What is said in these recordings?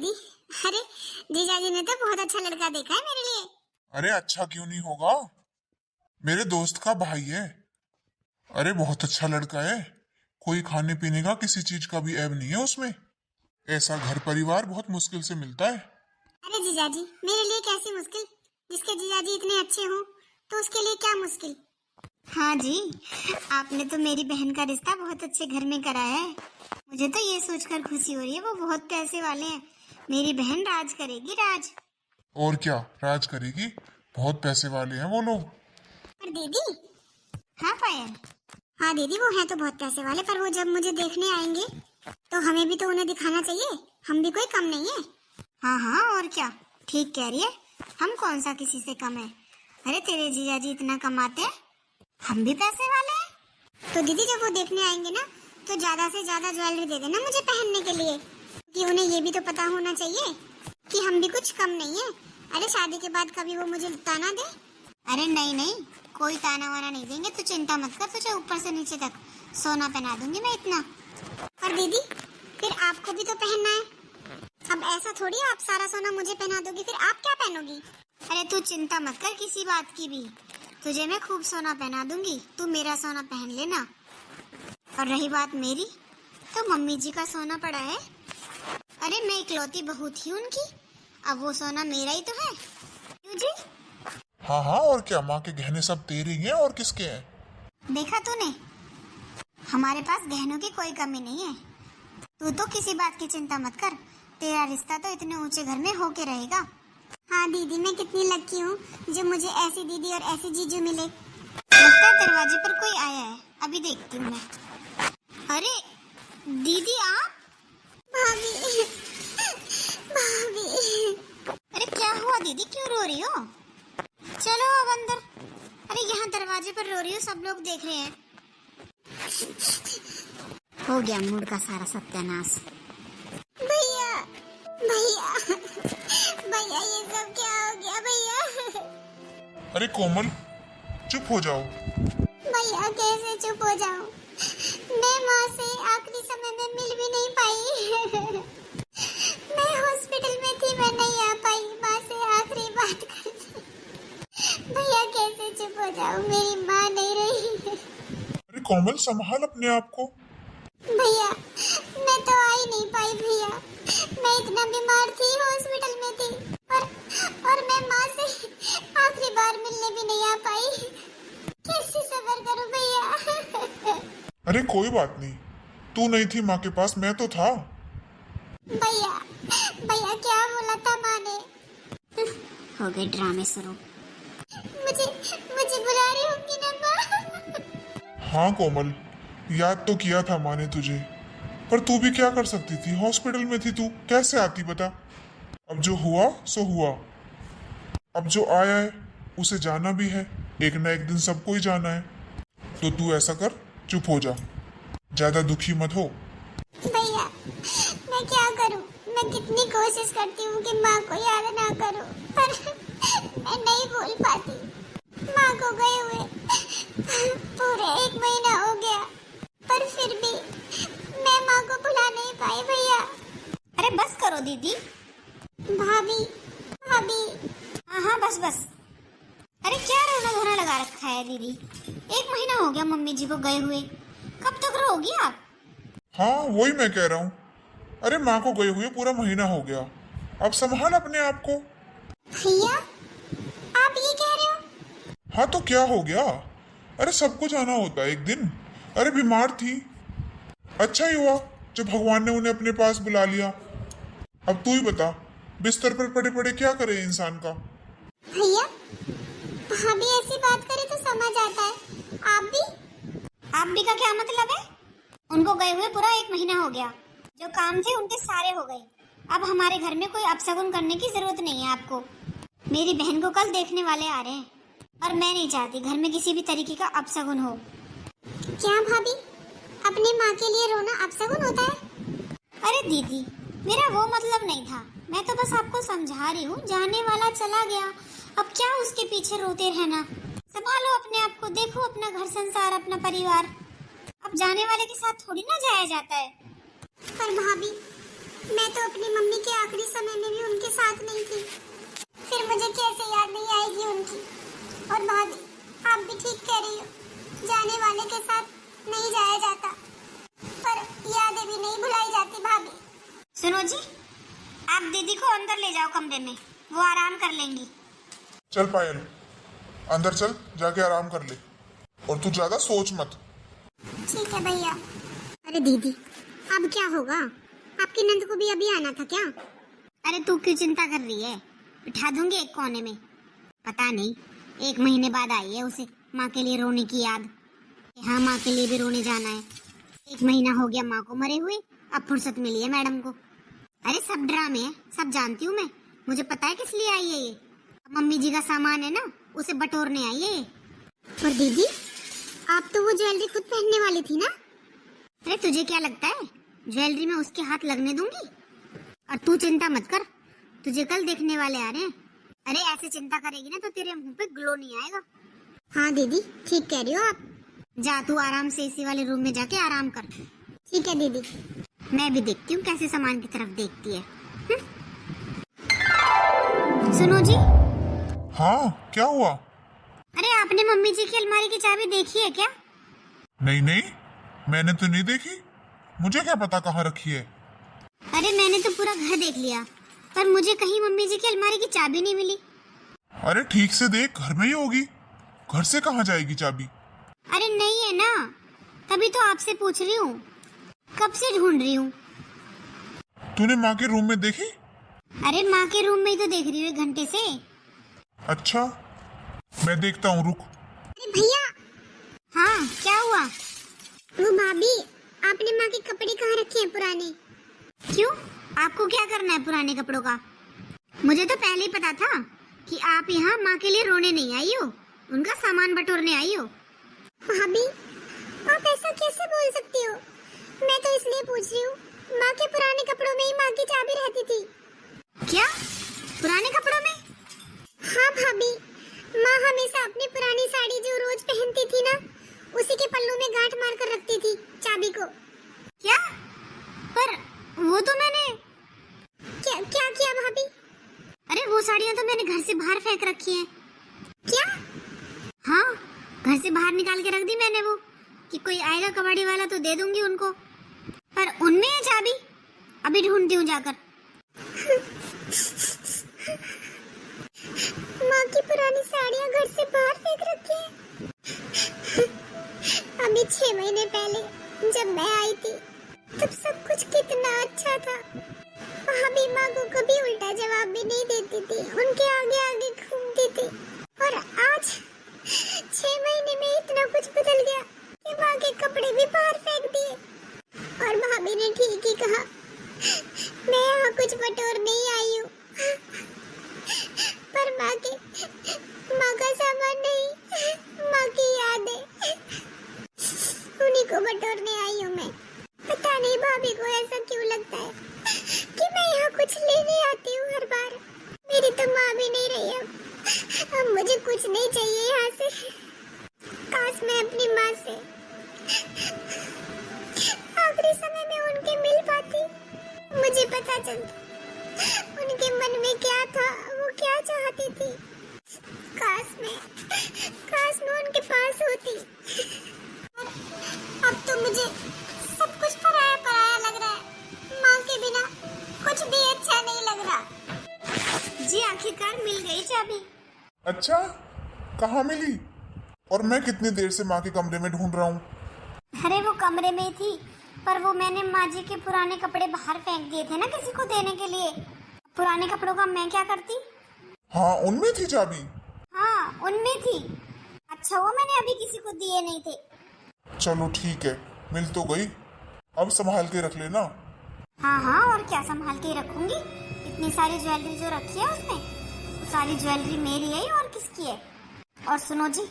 दीदी। अरे जीजाजी ने तो बहुत अच्छा लड़का देखा है मेरे लिए। अरे अच्छा क्यों नहीं होगा, मेरे दोस्त का भाई है। अरे बहुत अच्छा लड़का है, कोई खाने पीने का किसी चीज का भी ऐब नहीं है उसमें। ऐसा घर परिवार बहुत मुश्किल से मिलता है। अरे जीजाजी मेरे लिए कैसी मुश्किल, जिसके जीजाजी इतने अच्छे हों तो उसके लिए क्या मुश्किल। हाँ जी, आपने तो मेरी बहन का रिश्ता बहुत अच्छे घर में कराया है। मुझे तो ये सोचकर खुशी हो रही है वो बहुत पैसे वाले हैं। मेरी बहन राज करेगी, राज। और क्या राज करेगी, बहुत पैसे वाले हैं वो लोग। पर दीदी। हाँ पायल। हाँ दीदी वो है तो बहुत पैसे वाले, पर वो जब मुझे देखने आएंगे तो हमें भी तो उन्हें दिखाना चाहिए हम भी कोई कम नहीं है। हाँ हाँ और क्या, ठीक कह रही है, हम कौन सा किसी से कम है। अरे तेरे जीजाजी इतना कमाते हैं, हम भी पैसे वाले हैं। तो दीदी जब वो देखने आएंगे ना तो ज्यादा से ज्यादा ज्वेलरी दे देना मुझे पहनने के लिए, कि उन्हें ये भी तो पता होना चाहिए कि हम भी कुछ कम नहीं है। अरे शादी के बाद कभी वो मुझे ताना दे। अरे नहीं नहीं, कोई ताना वाना नहीं देंगे, तू चिंता मत कर, तुझे ऊपर से नीचे तक सोना पहना दूंगी मैं इतना। पर दीदी फिर आपको भी तो पहनना है, अब ऐसा थोड़ी आप सारा सोना मुझे पहना दोगी फिर आप क्या पहनोगी। अरे तू चिंता मत कर किसी बात की भी, तुझे मैं खूब सोना पहना दूंगी, तू मेरा सोना पहन लेना। और रही बात मेरी, तो मम्मी जी का सोना पड़ा है। अरे मैं इकलौती बहू थी उनकी, अब वो सोना मेरा ही तो है। क्यों जी? हाँ हाँ और क्या, माँ के गहने सब तेरे ही हैं और किसके हैं। देखा तूने, हमारे पास गहनों की कोई कमी नहीं है। तू तो किसी बात की चिंता मत कर, तेरा रिश्ता तो इतने ऊंचे घर में होके रहेगा। हाँ दीदी मैं कितनी लकी हूँ जो मुझे ऐसी दीदी और ऐसी जीजू मिले। लगता है दरवाजे पर कोई आया है, अभी देखती हूँ मैं। अरे दीदी आप। भाभी भाभी। अरे क्या हुआ दीदी, क्यों रो रही हो? चलो अब अंदर। अरे यहाँ दरवाजे पर रो रही हो, सब लोग देख रहे हैं। हो गया मूड का सारा सत्यानाश। भैया भैया भैया ये सब क्या हो गया भैया। अरे कोमल चुप हो जाओ। भैया कैसे चुप हो जाऊं, मैं माँ से आखिरी समय में मिल भी नहीं पाई। मैं हॉस्पिटल में थी, मैं नहीं आ पाई माँ से आखिरी बात करने। भैया कैसे चुप हो जाऊं, मेरी माँ नहीं रही। अरे कोमल संभाल अपने आप को। भैया मैं तो आ ही नहीं पाई भैया, मैं इतना बीमार थी, हॉस्पिटल में थी, और मैं माँ से आखिरी बार मिलने भी नहीं आ पाई। कैसे सब्र करूं भैया। अरे कोई बात नहीं, तू नहीं थी माँ के पास, मैं तो था। भैया भैया क्या बोला था माँ ने। हो गए ड्रामे शुरू। मुझे मुझे बुला रही होंगी ना माँ। हाँ कोमल याद तो किया था माँ ने तुझे, पर तू भी क्या कर सकती थी, हॉस्पिटल में थी, तू कैसे आती बता। अब जो हुआ सो हुआ, अब जो आया है उसे जाना भी है, एक ना एक दिन सबको ही जाना है। तो तू ऐसा कर, चुप हो जा, ज्यादा दुखी मत हो। भैया मैं क्या करूं, मैं कितनी कोशिश करती हूँ कि माँ को याद ना करूं, पर मैं नहीं भूल पाती। माँ को गए हुए पूरे 1 महीना हो गया, पर फिर भी मैं माँ को भुला नहीं पाई भैया। अरे बस करो दीदी। भाभी भाभी। हाँ हाँ बस बस। अरे क्या रोना धोना लगा रखा है दीदी, 1 महीना हो गया मम्मी जी को गए हुए, कब तक रहोगी आप। हाँ वही मैं कह रहा हूँ, अरे माँ को गए हुए पूरा महीना हो गया, अब संभाल अपने आप को। भैया आप ये कह रहे हो। हाँ तो क्या हो गया, अरे सबको जाना होता है एक दिन। अरे बीमार थी, अच्छा ही हुआ जब भगवान ने उन्हें अपने पास बुला लिया। अब तू ही बता, बिस्तर पर पड़े पड़े क्या करे इंसान का। भैया भाभी ऐसी बात करे तो समझ आता है, आप भी का क्या मतलब है। उनको गए हुए पूरा 1 महीना हो गया, जो काम थे उनके सारे हो गए, अब हमारे घर में कोई अपशगुन करने की जरूरत नहीं है आपको। मेरी बहन को कल देखने वाले आ रहे हैं, और मैं नहीं चाहती घर में किसी भी तरीके का अपशगुन हो। क्या भाभी, अपनी माँ के लिए रोना अपशगुन होता है। अरे दीदी मेरा वो मतलब नहीं था, मैं तो बस आपको समझा रही हूँ, जाने वाला चला गया, अब क्या उसके पीछे रोते रहना। संभालो अपने आप को, देखो अपना घर संसार, अपना परिवार, अब जाने वाले के साथ थोड़ी ना जाया जाता है। पर भाभी मैं तो अपनी मम्मी के आखिरी समय में भी उनके साथ नहीं थी, फिर मुझे कैसे याद नहीं आएगी उनकी। और भाभी, आप भी ठीक कह रही हो, जाने वाले के साथ नहीं जाया जाता, पर यादें भी नहीं भुलाई जाती भाभी। सुनो जी, आप दीदी को अंदर ले जाओ कमरे में, वो आराम कर लेंगी। चल पायल, अंदर चल, जाके आराम कर ले, और तू ज्यादा सोच मत। ठीक है भैया। अरे दीदी, अब क्या होगा? आपकी नंद को भी अभी आना था क्या? अरे तू क्यों चिंता कर रही है, बिठा दूंगी एक कोने में। पता नहीं, 1 महीने बाद आई है उसे माँ के लिए रोने की याद। हाँ, माँ के लिए भी रोने जाना है। 1 महीना हो गया माँ को मरे हुए, अब फुर्सत मिली है मैडम को। अरे सब ड्रामे है, सब जानती हूँ मैं, मुझे पता है किस लिए आई है ये। मम्मी जी का सामान है ना, उसे बटोरने आई है। और दीदी, आप तो वो ज्वेलरी खुद पहनने वाली थी ना? अरे तुझे क्या लगता है ज्वेलरी में उसके हाथ लगने दूंगी? और तू चिंता मत कर, तुझे कल देखने वाले आ रहे हैं। अरे ऐसे चिंता करेगी ना तो तेरे मुंह पे ग्लो नहीं आएगा। हाँ दीदी, ठीक कह रही हो आप। जा तू आराम से एसी वाले रूम में जाके आराम कर। ठीक है दीदी। मैं भी देखती हूँ कैसे सामान की तरफ देखती है। सुनो जी। हाँ, क्या हुआ? अरे आपने मम्मी जी की अलमारी की चाबी देखी है क्या? नहीं नहीं, मैंने तो नहीं देखी, मुझे क्या पता कहाँ रखी है। अरे मैंने तो पूरा घर देख लिया, पर मुझे कहीं मम्मी जी की अलमारी की चाबी नहीं मिली। अरे ठीक से देख, घर में ही होगी, घर से कहाँ जाएगी चाबी? अरे नहीं है ना, तभी तो आपसे पूछ रही हूँ, कब से ढूंढ रही हूँ। तूने माँ के रूम में देखी? अरे माँ के रूम में ही तो देख रही हूँ 1 घंटे से। अच्छा, मैं देखता हूँ, रुक। अरे भैया। हाँ, क्या हुआ? वो भाभी, आपने माँ के कपड़े कहाँ रखे हैं पुराने? क्यों, आपको क्या करना है पुराने कपड़ों का? मुझे तो पहले ही पता था कि आप यहाँ माँ के लिए रोने नहीं आई हो, उनका सामान बटोरने आई हो। भाभी, आप ऐसा कैसे बोल सकती हो? मैं तो इसलिए पूछ रही हूँ, माँ के पुराने कपड़ों में ही माँ की चाबी रहती थी। क्या, पुराने कपड़ों में? हाँ भाभी, माँ हमेशा अपनी पुरानी साड़ी जो रोज पहनती थी ना, उसी के पल्लू में गांठ मार कर रखती थी चाबी को। क्या? पर वो तो मैंने क्या क्या किया भाभी? अरे वो साड़ियाँ तो मैंने घर से बाहर फेंक रखी हैं। क्या? हाँ, घर से बाहर निकाल के रख दी मैंने वो, कि कोई आएगा कबाड़ी वाला तो दे दूंगी उनको। पर उनमें है चाबी, अभी ढूंढती हूँ जाकर। माँ की पुरानी साड़ियाँ घर से बाहर फेंक रखी हैं। अभी 6 महीने पहले जब मैं आई थी, तब सब कुछ कितना अच्छा था। भाभी माँ को कभी उल्टा जवाब भी नहीं देती थी, उनके आगे आगे घूमती थी। और आज 6 महीने में इतना कुछ बदल गया कि माँ के कपड़े भी बाहर फेंक दिए। और भाभी ने ठीक ही कहा, मैं यहाँ कुछ बटोर नहीं आई हूँ, पर माँ का सामान नहीं, माँ की यादें, उन्हीं को बटोरने आई हूँ मैं। पता नहीं भाभी को ऐसा क्यों लगता है कि मैं यहाँ कुछ लेने आती हूँ हर बार। मेरी तो माँ भी नहीं रही अब मुझे कुछ नहीं चाहिए यहाँ से। काश मैं अपनी माँ से आखिरी समय में उनके मिल पाती, मुझे पता चलता उनके मन में क्या था, वो क्या चाहती थी। काश मैं उनके पास होती। अब तो मुझे सब कुछ पराया पराया लग रहा है, माँ के बिना कुछ भी अच्छा नहीं लग रहा। जी आखिरकार मिल गई चाबी। अच्छा, कहाँ मिली? और मैं कितनी देर से माँ के कमरे में ढूंढ रहा हूँ। अरे वो कमरे में ही थी, पर वो मैंने माँ जी के पुराने कपड़े बाहर फेंक दिए थे ना किसी को देने के लिए। पुराने कपड़ों का मैं क्या करती? हाँ, उनमें थी चाबी। हाँ, उनमें थी। अच्छा हुआ मैंने अभी किसी को दिए नहीं थे। चलो ठीक है, मिल तो गई, अब संभाल के रख लेना। हाँ हाँ, और क्या संभाल के रखूंगी। इतनी सारी ज्वेलरी जो रखी है उसमें, वो सारी ज्वेलरी मेरी है और किसकी है। और सुनो जी,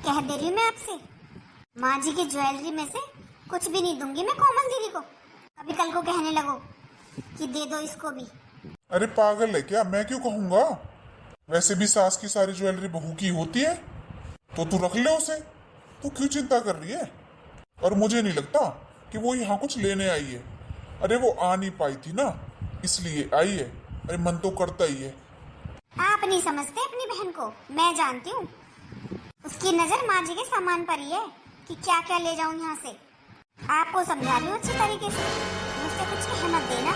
कह दे रही हूँ मैं आपसे, माँ जी की ज्वेलरी में से कुछ भी नहीं दूंगी मैं कोमल दीदी को। अभी कल को कहने लगो कि दे दो इसको भी। अरे पागल है क्या, मैं क्यों कहूँगा? वैसे भी सास की सारी ज्वेलरी बहू की होती है, तो तू रख ले उसे, तू क्यों चिंता कर रही है? और मुझे नहीं लगता कि वो यहाँ कुछ लेने आई है। अरे वो आ नहीं पाई थी ना, इसलिए आई है। अरे मन तो करता ही है। आप नहीं समझते अपनी बहन को, मैं जानती हूँ। उसकी नजर माँ जी के सामान पर ही है कि क्या क्या ले जाऊं यहाँ से। आपको समझा रही हूँ अच्छी तरीके से, मुझसे कुछ कह मत देना।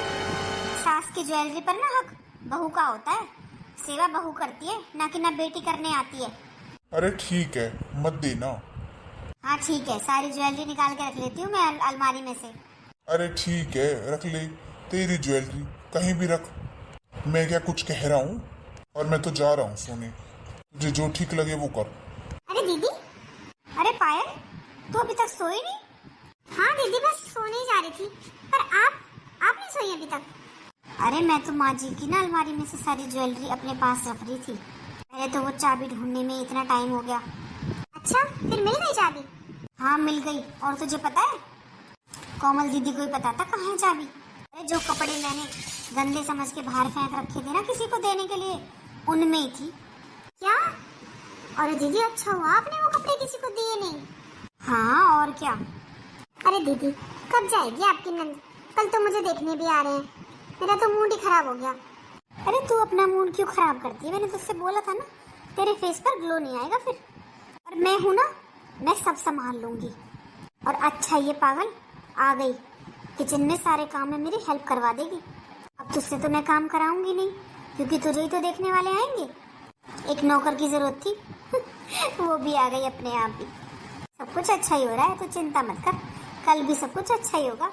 सास की ज्वेलरी पर ना हक बहू का होता है। सेवा बहू करती है, ना कि ना बेटी करने आती है। अरे ठीक है, मत देना। हाँ ठीक है, सारी ज्वेलरी निकाल के रख लेती हूँ मैं अलमारी में से। अरे ठीक है, रख ले तेरी ज्वेलरी, कहीं भी रख। मैं क्या कुछ कह रहा हूँ? और मैं तो जा रहा हूँ सोने। तुझे जो ठीक लगे वो कर। अरे दीदी, अरे पायल, तू अभी तक सोई नहीं? हाँ दीदी, बस सोने ही जा रही थी। पर आप नहीं सोई अभी तक? अरे मैं तो माँ जी की ना अलमारी में से सारी ज्वेलरी अपने पास रख रही थी। पहले तो वो चाबी ढूंढने में इतना टाइम हो गया। अच्छा, फिर मिल गई चाबी? हाँ मिल गई। और तुझे पता है, कोमल दीदी को ही पता था कहाँ है चाबी। अरे जो कपड़े मैंने गंदे समझ के बाहर फेंक रखे थे ना किसी को देने के लिए, उनमें ही थी। क्या? अरे दीदी, अच्छा हुआ आपने वो कपड़े किसी को दिए नहीं। हाँ और क्या। अरे दीदी, कब जाएगी आपकी नंद? कल तो मुझे देखने भी आ रहे हैं। मेरा तो मूड ही खराब हो गया। अरे तू अपना मूड क्यों खराब करती है? मैंने तुझसे बोला था ना, तेरे फेस पर ग्लो नहीं आएगा फिर। और मैं हूं ना, मैं सब संभाल लूंगी। और अच्छा ये पागल आ गई, किचन में सारे काम में मेरी हेल्प करवा देगी। अब तुझसे तो मैं काम कराऊंगी नहीं, क्योंकि तुझे ही तो देखने वाले आएंगे। एक नौकर की जरूरत थी वो भी आ गई अपने आप ही। सब कुछ अच्छा ही हो रहा है, तो चिंता मत कर, कल भी सब कुछ अच्छा ही होगा।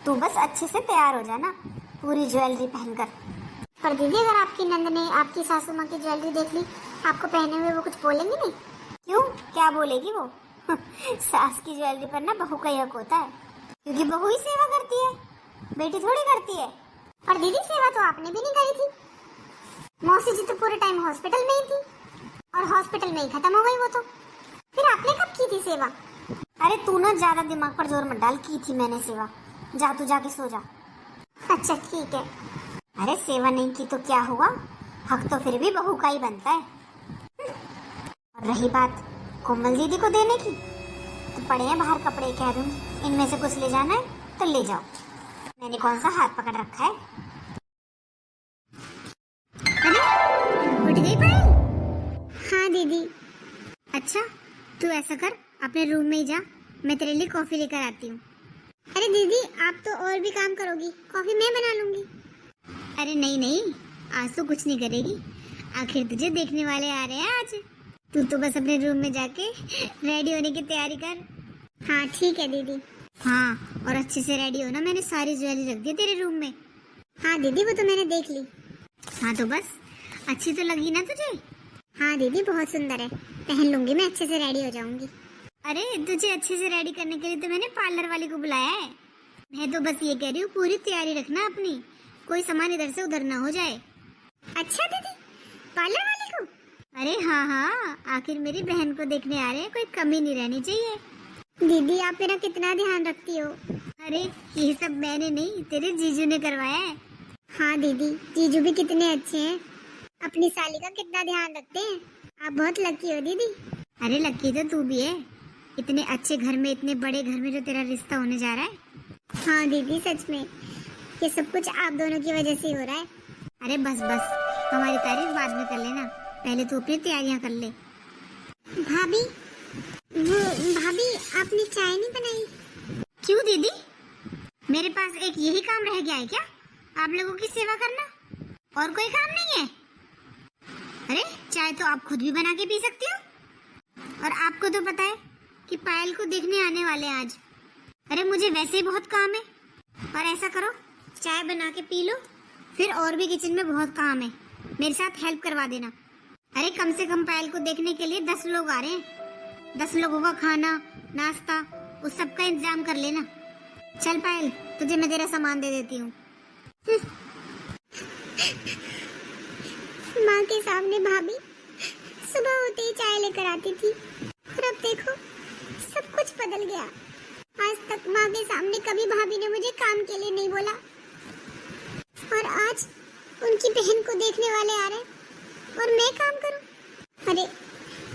तू बस अच्छे से तैयार हो जाना, पूरी ज्वेलरी पहनकर। पर दीदी, अगर आपकी नंद ने आपकी सासू माँ की ज्वेलरी देख ली आपको पहने हुए, वो कुछ बोलेंगी नहीं? क्यों, क्या बोलेगी वो? सास की ज्वेलरी पर ना बहू का हक होता है, क्योंकि बहू ही सेवा करती है, बेटी थोड़ी करती है। पर दीदी, सेवा तो आपने भी नहीं करी थी। मौसी जी तो पूरे टाइम हॉस्पिटल में ही थी, और हॉस्पिटल में ही खत्म हो गई वो तो। फिर आपने कब की थी सेवा? अरे तू ना ज्यादा दिमाग पर जोर मत डाल, की थी मैंने सेवा। जा तू जाके सो जा। अच्छा ठीक है। अरे सेवा नहीं की तो क्या हुआ, हक तो फिर भी बहू का ही बनता है। और रही बात कोमल दीदी को देने की, तो पड़े हैं बाहर कपड़े, कह दूंगी इनमें से कुछ ले जाना है तो ले जाओ। मैंने कौन सा हाथ पकड़ रखा है? अरे उठ गई पायल? हाँ दीदी। अच्छा तू ऐसा कर, अपने रूम में ही जा, मैं तेरे लिए कॉफी लेकर आती हूँ। अरे दीदी, आप तो और भी काम करोगी, कॉफी मैं बना लूंगी। अरे नहीं नहीं, आज तो कुछ नहीं करेगी, आखिर तुझे देखने वाले आ रहे हैं आज। तू तो बस अपने रूम में जाके रेडी होने की तैयारी कर। हाँ ठीक है दीदी। हाँ और अच्छे से रेडी होना, मैंने सारी ज्वेलरी रख दी तेरे रूम में। हाँ दीदी, वो तो मैंने देख ली। हाँ तो बस, अच्छी तो लगी ना तुझे? हाँ दीदी, बहुत सुंदर है, पहन लूंगी मैं, अच्छे से रेडी हो जाऊंगी। अरे तुझे अच्छे से रेडी करने के लिए तो मैंने पार्लर वाली को बुलाया है। मैं तो बस ये कह रही हूँ, पूरी तैयारी रखना अपनी, कोई सामान इधर से उधर ना हो जाए। अच्छा दीदी, पार्लर वाली को? अरे हाँ हाँ, आखिर मेरी बहन को देखने आ रहे हैं, कोई कमी नहीं रहनी चाहिए। दीदी, आप मेरा कितना ध्यान रखती हो। अरे ये सब मैंने नहीं, तेरे जीजू ने करवाया है। हाँ दीदी, जीजू भी कितने अच्छे हैं, अपनी साली का कितना ध्यान रखते हैं। आप बहुत लकी हो दीदी। अरे लकी तो तू भी है, इतने अच्छे घर में, इतने बड़े घर में जो तेरा रिश्ता होने जा रहा है। हाँ दीदी, सच में ये सब कुछ आप दोनों की वजह से ही हो रहा है। अरे बस बस, हमारी तारीफ बाद में कर लेना, पहले तू अपनी तैयारियां कर ले। भाभी, भाभी आपने चाय नहीं बनाई? क्यों दीदी, मेरे पास एक यही काम रह गया है क्या, आप लोगों की सेवा करना? और कोई काम नहीं है? अरे चाय तो आप खुद भी बना के पी सकती हो, और आपको तो पता है कि पायल को देखने आने वाले हैं आज। अरे मुझे वैसे ही बहुत काम है, और ऐसा करो चाय बना के पी लो, फिर और भी किचन में बहुत काम है, मेरे साथ हेल्प करवा देना। अरे कम से कम पायल को देखने के लिए 10 लोग आ रहे हैं, 10 लोगों का खाना नाश्ता उस सब का इंतजाम कर लेना। चल पायल, तुझे मैं तेरा सामान दे देती हूँ। माँ के सामने भाभी सुबह होते ही चाय लेकर आती थी, और अब देखो सब कुछ बदल गया। आज तक माँ के सामने कभी भाभी ने मुझे काम के लिए नहीं बोला, और आज उनकी बहन को देखने वाले आ रहे हैं और मैं काम करूं? अरे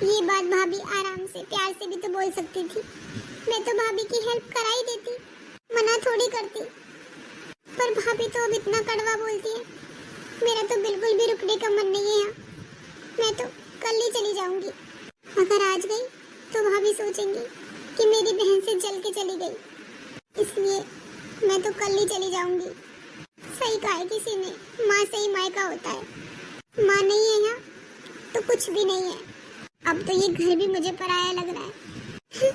ये बात भाभी आराम से प्यार से भी तो बोल सकती थी, मैं तो भाभी की हेल्प करा ही देती, मना थोड़ी करती। पर भाभी तो अब इतना कड़वा बोलती है, मेरा तो बिल्कुल भी रुकने का मन नहीं है यहाँ। मैं तो कल ही चली जाऊंगी। अगर आज गई तो भाभी सोचेंगी कि मेरी बहन से जल के चली गई, इसलिए मैं तो कल ही चली जाऊंगी। सही कहा है किसी ने, माँ से ही मायका होता है। माँ नहीं है यहाँ तो कुछ भी नहीं है। अब तो ये घर भी मुझे पराया लग रहा है।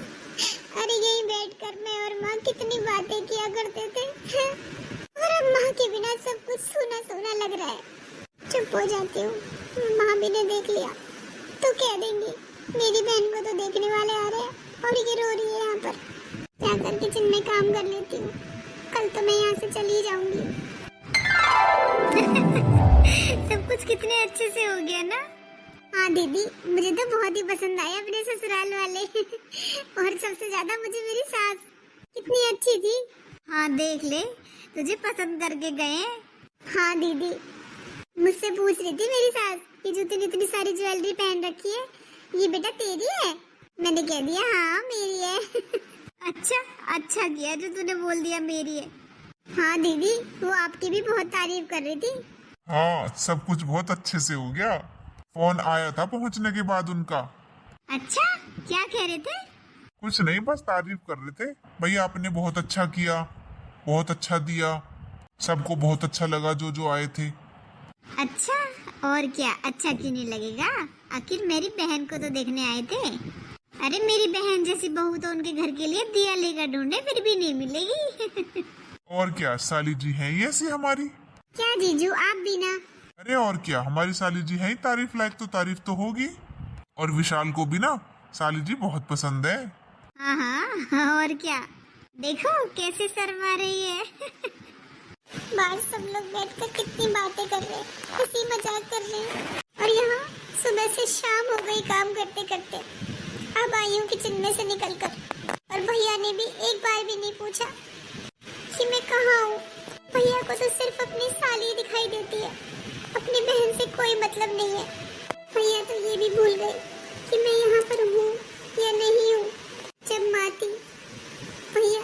अरे यहीं बैठकर मैं और माँ कितनी बातें किया करते थे, और अब माँ के बिना सब कुछ सूना सूना लग रहा है। चुप हो जाती हूँ, माँ भी ने देख लिया तो कह देंगी मेरी बहन को तो देखने वाले आ रहे हैं और ये रो रही है यहाँ पर। जाकर किचन में काम कर लेती हूँ, कल तो मैं यहाँ से चली जाऊंगी। सब कुछ कितने अच्छे से हो गया ना। हाँ दीदी, मुझे तो बहुत ही पसंद आए अपने ससुराल वाले। और सबसे ज्यादा मुझे मेरी सास कितनी अच्छी थी। हाँ देख ले, तुझे पसंद करके गए हैं। हाँ दीदी, मुझसे पूछ रही थी मेरी सास कि जो तूने इतनी सारी ज्वेलरी पहन रखी है ये बेटा तेरी है। मैंने कह दिया हाँ मेरी है। अच्छा किया जो तूने बोल दिया मेरी है। हाँ दीदी, वो आपकी भी बहुत तारीफ कर रही थी। हाँ, सब कुछ बहुत अच्छे से हो गया। फोन आया था पहुंचने के बाद उनका। अच्छा, क्या कह रहे थे? कुछ नहीं, बस तारीफ कर रहे थे। भैया आपने बहुत अच्छा किया, बहुत अच्छा दिया, सबको बहुत अच्छा लगा जो जो आए थे। अच्छा, और क्या अच्छा क्यों नहीं लगेगा? आखिर मेरी बहन को तो देखने आए थे। अरे मेरी बहन जैसी बहू तो उनके घर के लिए दिया लेकर ढूंढे फिर भी नहीं मिलेगी। और क्या, साली जी है ये ऐसी हमारी। क्या जीजू, आप भी ना। अरे और क्या, हमारी साली जी है ही तारीफ लायक, तो तारीफ तो होगी। और विशाल को भी ना साली जी बहुत पसंद है। हाँ, और क्या, देखो कैसे शर्मा रही है। बाहर सब लोग बैठकर कितनी बातें कर रहे हैं, हंसी मजाक कर रहे हैं, और यहाँ सुबह से शाम हो गई काम करते करते। अब आई हूँ किचन में से निकलकर, और भैया ने भी एक बार भी नहीं पूछा कि मैं कहाँ हूँ। भैया को तो सिर्फ अपनी साली दिखाई देती है, अपनी बहन से कोई मतलब नहीं है। भैया तो ये भी भूल गए कि मैं यहाँ पर हूँ या नहीं हूँ। जब माँ थी, भैया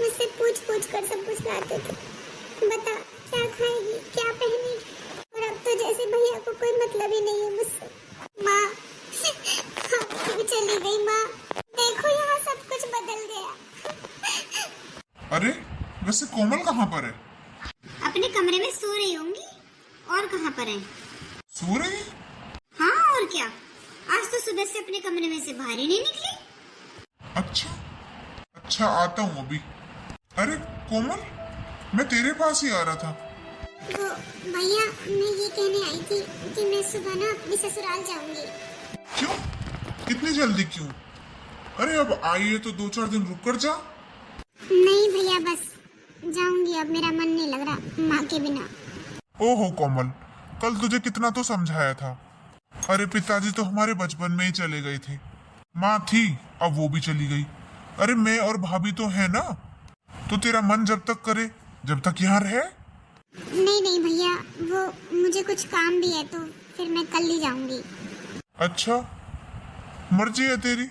मुझसे पूछ कर सब कुछ लाते थे, बता क्या खाएगी, क्या पहनेगी। और अब तो जैसे भैया को कोई मतलब ही नहीं है मुझसे। माँ, आप भी चली गई माँ। देखो यहाँ सब कुछ बदल गया। अरे वैसे कोमल कहाँ पर है? अपने कमरे में सो रही होंगी, और कहाँ पर है? सो रही? हाँ और क्या, आज तो सुबह से अपने कमरे में से बाहर ही नहीं निकली। अच्छा आता हूँ अभी। अरे कोमल, मैं तेरे पास ही आ रहा था। वो भैया, मैं ये कहने आई थी कि मैं सुबह ना अपनी ससुराल जाऊंगी। क्यों, इतनी जल्दी क्यों? अरे अब आई है तो 2-4 दिन रुक कर जा। नहीं भैया, बस जाऊंगी, अब मेरा मन नहीं लग रहा माँ के बिना। ओहो कोमल, कल तुझे कितना तो समझाया था। अरे पिताजी तो हमारे बचपन में ही चले गए थे, माँ थी अब वो भी चली गई। अरे मैं और भाभी तो है ना, तो तेरा मन जब तक करे, जब तक यहाँ रहे। नहीं भैया, वो मुझे कुछ काम भी है तो फिर मैं कल ही जाऊंगी। अच्छा, मर्जी है तेरी।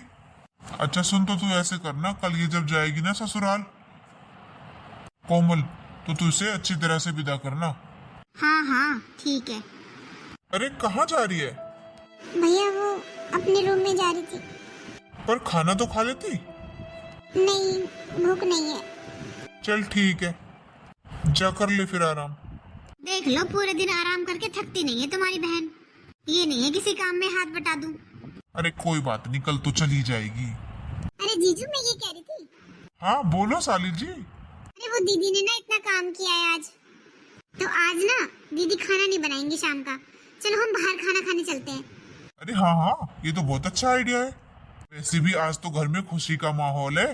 अच्छा सुन, तो तू ऐसे करना, कल ये जब जाएगी ना ससुराल कोमल, तो तू इसे अच्छी तरह से विदा करना। हाँ ठीक है। अरे कहाँ जा रही है? भैया वो अपने रूम में जा रही थी। पर खाना तो खा लेती। नहीं, भूख नहीं है। चल ठीक है, जा कर ले फिर आराम। देख लो, पूरे दिन आराम करके थकती नहीं है तुम्हारी बहन। ये नहीं है किसी काम में हाथ बटा दूं। अरे कोई बात नहीं, कल तो चली जाएगी। अरे जीजू, मैं ये कह रही थी। हाँ बोलो साली जी। अरे वो दीदी ने ना इतना काम किया है आज, तो आज ना दीदी खाना नहीं बनाएंगी शाम का। चलो हम बाहर खाना खाने चलते हैं। अरे हाँ, ये तो बहुत अच्छा आइडिया है। वैसे भी आज तो घर में खुशी का माहौल है।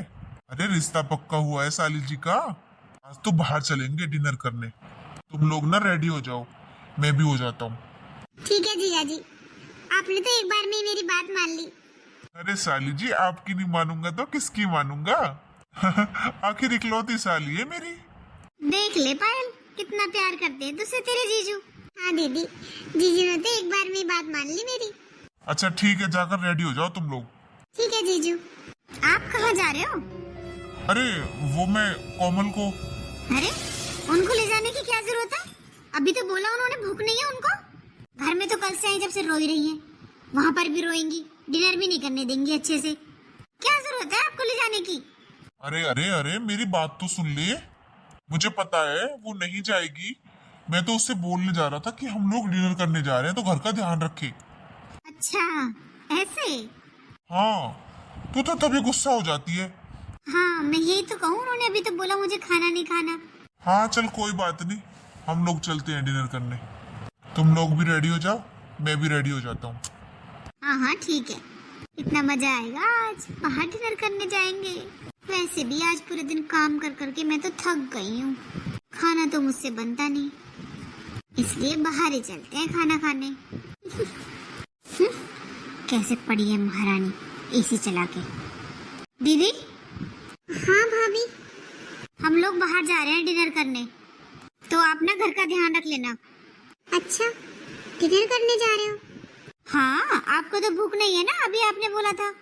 अरे रिश्ता पक्का हुआ है साली जी का। आज तो बाहर चलेंगे डिनर करने। तुम लोग ना रेडी हो जाओ, मैं भी हो जाता हूँ। ठीक है जीजा जी, आपने तो एक बार में ही मेरी बात मान ली। अरे साली जी, आपकी नहीं मानूंगा तो किसकी मानूंगा? आखिर इकलौती साली है मेरी। देख ले पायल, कितना प्यार करते हैं तुझसे तेरे जीजू। हाँ दीदी, जीजू ने तो एक बार में ही बात मान ली मेरी। अच्छा ठीक है, जाकर रेडी हो जाओ तुम लोग। ठीक है जीजू। आप कहाँ जा रहे हो? अरे वो मैं कोमल को। अरे उनको ले जाने अभी तो बोला उन्होंने भूख नहीं है उनको। घर में तो कल से आई जब से रोई रही हैं, वहां पर भी रोएंगी, डिनर भी नहीं करने देंगी अच्छे से। क्या जरूरत है आपको ले जाने की? अरे अरे अरे मेरी बात तो सुन ले। मुझे पता है वो नहीं जाएगी। मैं तो उससे बोलने जा रहा था कि हम लोग डिनर करने जा रहे हैं, तो घर का ध्यान रखे। अच्छा ऐसे? हाँ, तू तो तभी गुस्सा हो जाती है। हाँ मैं यही तो कहूँ, उन्होंने अभी तो बोला मुझे खाना नहीं खाना। हाँ चल कोई बात नहीं, हम लोग चलते हैं डिनर करने। तुम लोग भी रेडी हो जाओ, मैं भी रेडी हो जाता हूँ। हाँ हाँ ठीक है, इतना मजा आएगा आज, बाहर डिनर करने जाएंगे। वैसे भी आज पूरे दिन काम कर करके मैं तो थक गई हूँ, खाना तो मुझसे बनता नहीं, इसलिए बाहर ही चलते हैं खाना खाने। कैसे पड़ी है महारानी एसी चला के। दीदी। हाँ भाभी। हम लोग बाहर जा रहे हैं डिनर करने, तो आप ना घर का ध्यान रख लेना। अच्छा, डिनर करने जा रहे हो? हाँ, आपको तो भूख नहीं है ना, अभी आपने बोला था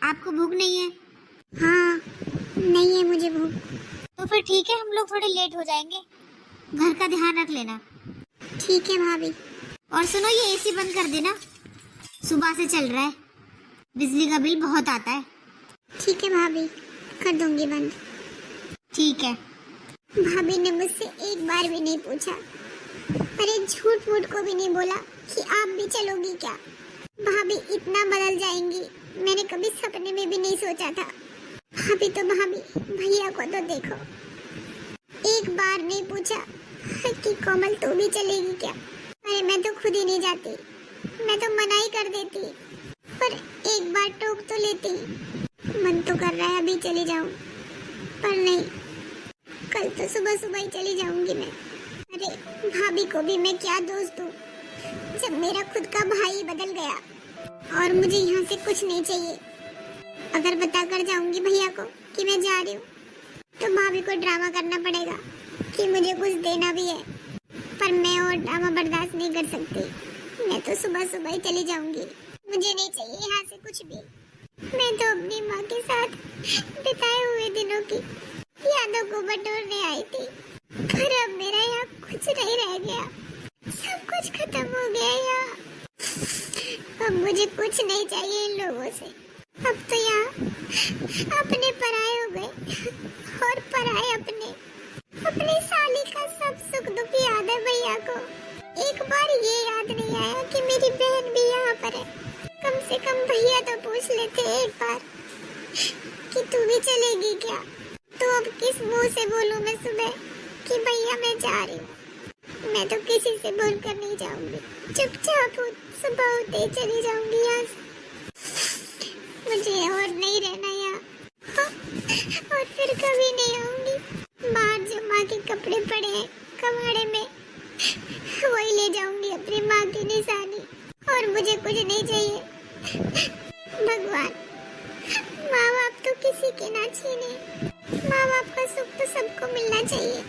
आपको भूख नहीं है। हाँ नहीं है मुझे भूख। तो फिर ठीक है, हम लोग थोड़े लेट हो जाएंगे, घर का ध्यान रख लेना। ठीक है भाभी। और सुनो, ये एसी बंद कर देना, सुबह से चल रहा है, बिजली का बिल बहुत आता है। ठीक है भाभी, कर दूंगी बंद। ठीक है। भाभी ने मुझसे एक बार भी नहीं पूछा, अरे झूठ मूठ को भी नहीं बोला कि आप भी चलोगी क्या। भाभी इतना बदल जाएंगी मैंने कभी सपने में भी नहीं सोचा था। भाभी तो भाभी, भैया को तो देखो, एक बार नहीं पूछा कि कोमल तू भी चलेगी क्या। अरे मैं तो खुद ही नहीं जाती, मैं तो मना ही कर देती, पर एक बार टोक तो लेती। मन तो कर रहा है अभी चली जाऊं, पर नहीं, कल तो सुबह सुबह ही चली जाऊंगी मैं। अरे भाभी को भी मैं क्या दोष दूं, जब मेरा खुद का भाई बदल गया और मुझे यहाँ से कुछ नहीं चाहिए। अगर बता कर जाऊंगी भैया को कि मैं जा रही हूँ, तो भाभी को ड्रामा करना पड़ेगा कि मुझे कुछ देना भी है, पर मैं और ड्रामा बर्दाश्त नहीं कर सकती। मैं तो सुबह सुबह ही चली जाऊंगी, मुझे नहीं चाहिए यहाँ से कुछ भी। मैं तो अपनी माँ के साथ बिताए हुए दिनों की यादों को बटोरने आई थी, पर अब मेरा यहाँ कुछ नहीं रह गया, सब कुछ खत्म हो गया यहाँ। अब मुझे कुछ नहीं चाहिए इन लोगों से। अब तो यहाँ अपने पराए हो गए और पराए अपने। अपनी साली का सब सुख दुख याद है भैया को, एक बार ये याद नहीं आया कि मेरी बहन भी यहाँ पर है। कम से कम भैया तो पूछ लेते एक बार कि तू भी चलेगी क्या। तो अब किस मुंह से बोलूं मैं सुबह कि भैया मैं जा रही हूँ। मैं तो किसी से बोलकर नहीं जाऊंगी, चुपचाप सुबह होते ही चली जाऊंगी यहाँ से। मुझे और नहीं रहना यहाँ, और फिर कभी नहीं आऊंगी। बाहर जो माँ के कपड़े पड़े हैं कबाड़े में, वही ले जाऊंगी अपनी माँ की निशानी, और मुझे कुछ नहीं चाहिए। भगवान, माँ बाप तो किसी के ना छीने, माँ बाप का सुख तो सबको मिलना चाहिए।